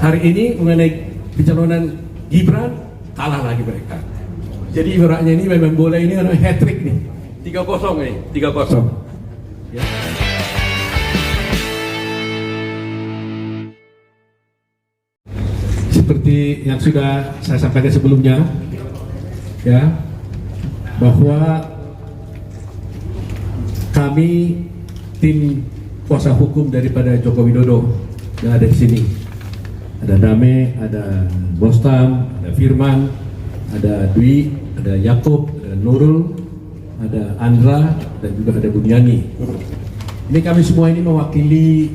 hari ini mengenai pencalonan Gibran, kalah lagi mereka. Jadi ibaratnya ini memang bola ini ada hat-trick nih, 3-0 nih, 3-0. Ya. Seperti yang sudah saya sampaikan sebelumnya, ya, bahwa kami tim kuasa hukum daripada Joko Widodo yang ada di sini, ada Dame, ada Bostam, ada Firman, ada Dwi, ada Yakub, ada Nurul, ada Andra, dan juga ada Bunyani. Ini kami semua ini mewakili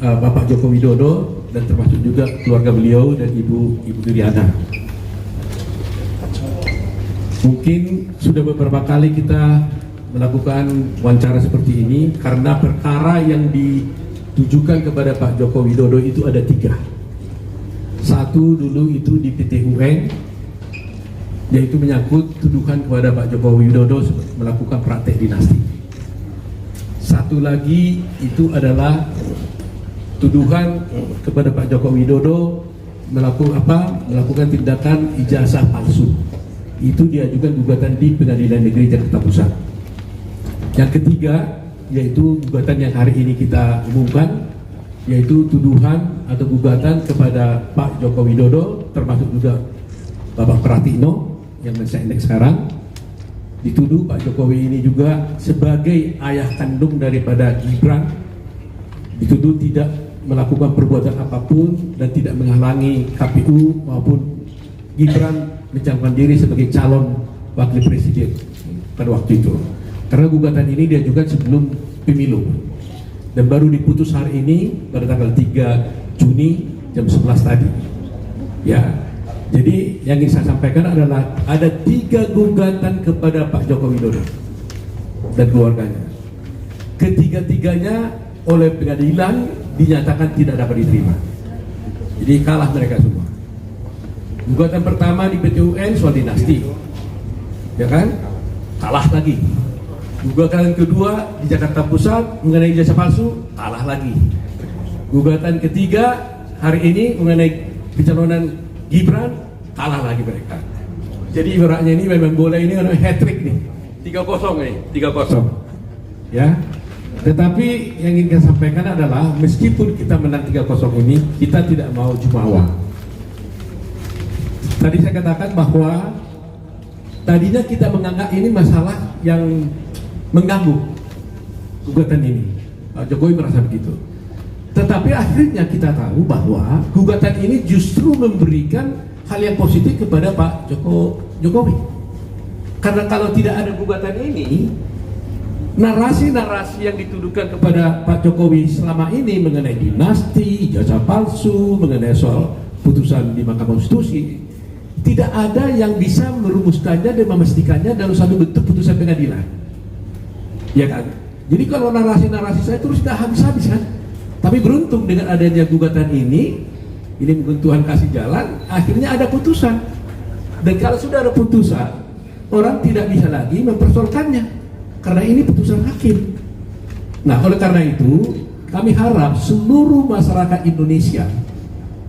Bapak Joko Widodo dan termasuk juga keluarga beliau dan Ibu Iriana. Mungkin sudah beberapa kali kita melakukan wawancara seperti ini karena perkara yang ditujukan kepada Pak Joko Widodo itu ada 3. Satu dulu itu di PT UN, yaitu menyangkut tuduhan kepada Pak Joko Widodo melakukan praktek dinasti. Satu lagi itu adalah tuduhan kepada Pak Joko Widodo melakukan tindakan ijazah palsu. Itu diajukan gugatan di Pengadilan Negeri Jakarta Pusat. Yang ketiga yaitu gugatan yang hari ini kita umumkan, yaitu tuduhan atau gugatan kepada Pak Joko Widodo, termasuk juga Bapak Pratikno yang saya indeks sekarang. Dituduh Pak Jokowi ini juga sebagai ayah kandung daripada Gibran, dituduh tidak melakukan perbuatan apapun dan tidak menghalangi KPU maupun Gibran mencalonkan diri sebagai calon wakil presiden pada waktu itu. Karena gugatan ini diajukan sebelum pemilu dan baru diputus hari ini pada tanggal 3 Juni jam 11 tadi. Ya, jadi yang ingin saya sampaikan adalah ada 3 gugatan kepada Pak Joko Widodo dan keluarganya. Ketiga-tiganya oleh pengadilan dinyatakan tidak dapat diterima. Jadi kalah mereka semua. Gugatan pertama di PT UN soal dinasti, ya kan? Kalah lagi. Gugatan kedua di Jakarta Pusat mengenai ijazah palsu, kalah lagi. Gugatan ketiga hari ini mengenai pencalonan Gibran, kalah lagi mereka. Jadi ibaratnya ini memang bola ini ada hat-trick nih, 3-0 nih, 3-0. Ya. Tetapi yang ingin saya sampaikan adalah meskipun kita menang 3-0 ini, kita tidak mau jumawa. Tadi saya katakan bahwa tadinya kita menganggap ini masalah yang mengganggu gugatan ini. Pak Jokowi merasa begitu. Tetapi akhirnya kita tahu bahwa gugatan ini justru memberikan hal yang positif kepada Pak Jokowi. Karena kalau tidak ada gugatan ini, narasi-narasi yang dituduhkan kepada Pak Jokowi selama ini mengenai dinasti, ijazah palsu, mengenai soal putusan di Mahkamah Konstitusi, tidak ada yang bisa merumuskannya dan memastikannya dalam satu bentuk putusan pengadilan. Ya kan? Jadi kalau narasi-narasi saya terus tidak habis-habis kan? Tapi beruntung dengan adanya gugatan ini mungkin Tuhan kasih jalan, akhirnya ada putusan. Dan kalau sudah ada putusan, orang tidak bisa lagi mempersoalkannya karena ini putusan hakim. Nah, oleh karena itu, kami harap seluruh masyarakat Indonesia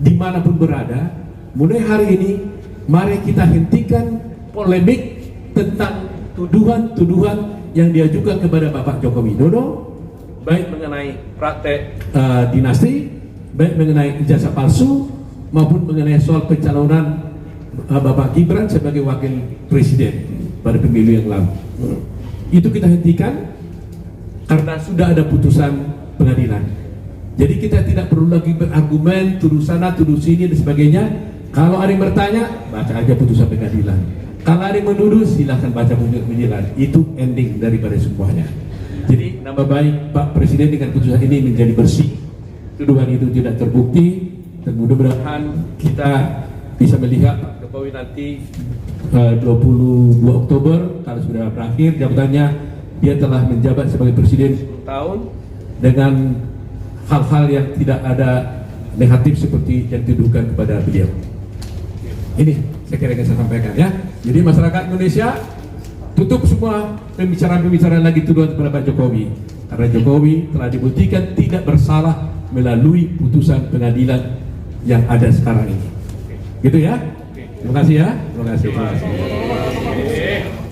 dimanapun berada, mulai hari ini, mari kita hentikan polemik tentang tuduhan-tuduhan yang diajukan kepada Bapak Joko Widodo, baik mengenai praktek dinasti, baik mengenai ijazah palsu, maupun mengenai soal pencalonan Bapak Gibran sebagai wakil presiden pada pemilu yang lalu. Itu kita hentikan karena sudah ada putusan pengadilan. Jadi kita tidak perlu lagi berargumen, tuduh sana, tuduh sini dan sebagainya. Kalau ada yang bertanya, baca aja putusan pengadilan. Kalau ada yang menuduh, silahkan baca putusan pengadilan. Itu ending daripada semuanya. Jadi nama baik Pak Presiden dengan putusan ini menjadi bersih. Tuduhan itu tidak terbukti dan mudah-mudahan kita bisa melihat Pak Jokowi nanti 22 Oktober kalau sudah berakhir jabatannya, dia telah menjabat sebagai Presiden 10 tahun dengan hal-hal yang tidak ada negatif seperti yang dituduhkan kepada beliau. Ini saya kira yang saya sampaikan ya. Jadi masyarakat Indonesia tutup semua pembicaraan-pembicaraan lagi tuduhan kepada Pak Jokowi, karena Jokowi telah dibuktikan tidak bersalah melalui putusan pengadilan yang ada sekarang ini. Gitu ya. Terima kasih ya. Terima kasih. Terima kasih.